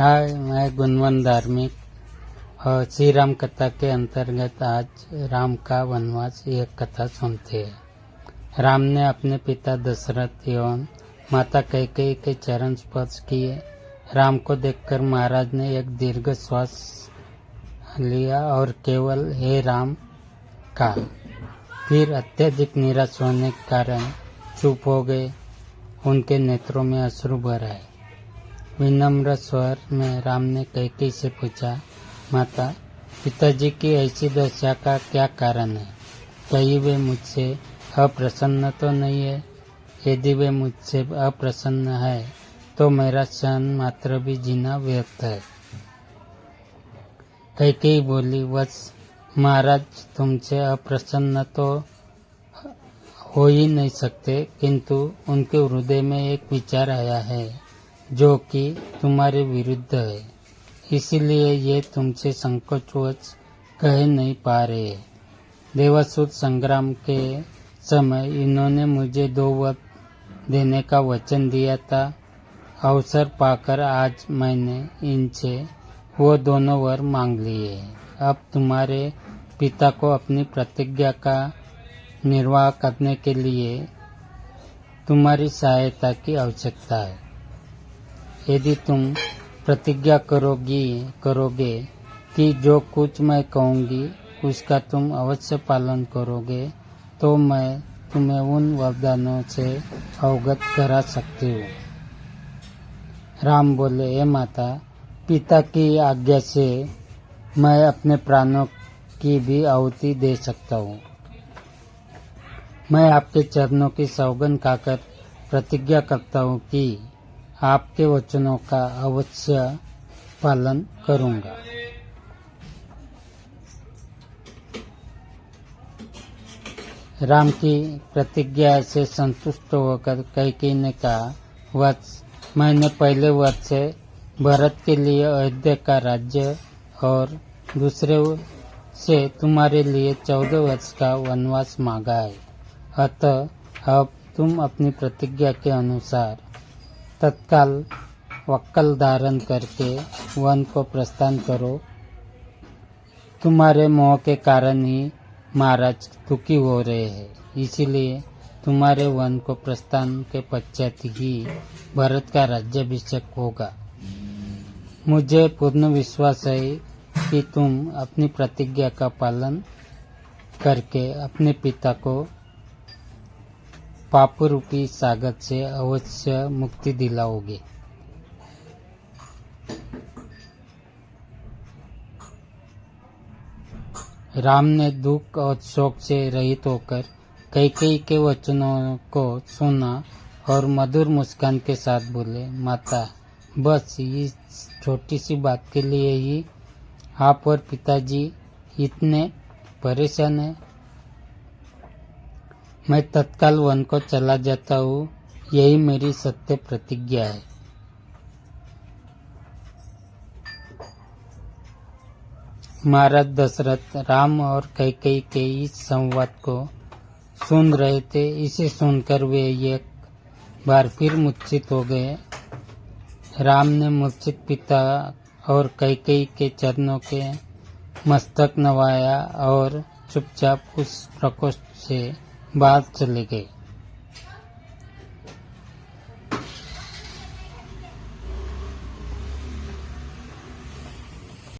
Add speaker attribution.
Speaker 1: हाय, मैं गुणवन धार्मिक और श्री राम कथा के अंतर्गत आज राम का वनवास ये कथा सुनते हैं। राम ने अपने पिता दशरथ एवं माता कैकेयी के चरण स्पर्श किए। राम को देखकर महाराज ने एक दीर्घ श्वास लिया और केवल हे राम कहा। फिर अत्यधिक निराश होने के कारण चुप हो गए। उनके नेत्रों में अश्रु भर आए। विनम्र स्वर में राम ने कैकेयी से पूछा, माता, पिताजी की ऐसी दशा का क्या कारण है? कहीं वे मुझसे अप्रसन्न तो नहीं है? यदि वे मुझसे अप्रसन्न है तो मेरा क्षण मात्र भी जीना व्यर्थ है। कैकेयी बोली, वत्स महाराज, तुमसे अप्रसन्न तो हो ही नहीं सकते, किंतु उनके हृदय में एक विचार आया है जो कि तुम्हारे विरुद्ध है, इसीलिए ये तुमसे संकोचवश कह नहीं पा रहे। देवासुर संग्राम के समय इन्होंने मुझे 2 वर देने का वचन दिया था। अवसर पाकर आज मैंने इनसे वो दोनों वर मांग लिए। अब तुम्हारे पिता को अपनी प्रतिज्ञा का निर्वाह करने के लिए तुम्हारी सहायता की आवश्यकता है। यदि तुम प्रतिज्ञा करोगे कि जो कुछ मैं कहूँगी उसका तुम अवश्य पालन करोगे तो मैं तुम्हें उन वरदानों से अवगत करा सकती हूँ। राम बोले, हे माता, पिता की आज्ञा से मैं अपने प्राणों की भी आहुति दे सकता हूँ। मैं आपके चरणों की सौगंध खाकर प्रतिज्ञा करता हूँ कि आपके वचनों का अवश्य पालन करूँगा। राम की प्रतिज्ञा से संतुष्ट होकर कैकेयी ने कहा, वत्स, मैंने पहले वर्ष से भरत के लिए अयोध्या का राज्य और दूसरे से तुम्हारे लिए 14 वर्ष का वनवास मांगा है। अतः अब तुम अपनी प्रतिज्ञा के अनुसार तत्काल वक्कल धारण करके वन को प्रस्थान करो। तुम्हारे मोह के कारण ही महाराज दुखी हो रहे हैं, इसीलिए तुम्हारे वन को प्रस्थान के पश्चात ही भरत का राज्याभिषेक होगा। मुझे पूर्ण विश्वास है कि तुम अपनी प्रतिज्ञा का पालन करके अपने पिता को पाप रूपी सागर से अवश्य मुक्ति दिलाओगे। राम ने दुख और शोक से रहित होकर कैकेयी के वचनों को सुना और मधुर मुस्कान के साथ बोले, माता, बस इस छोटी सी बात के लिए ही आप और पिताजी इतने परेशान हैं। मैं तत्काल वन को चला जाता हूँ, यही मेरी सत्य प्रतिज्ञा है। महाराज दशरथ राम और कैकेयी के इस संवाद को सुन रहे थे। इसे सुनकर वे एक बार फिर मूर्छित हो गए। राम ने मूर्छित पिता और कैकेयी के चरणों के मस्तक नवाया और चुपचाप उस प्रकोष्ठ से बाहर चले गए।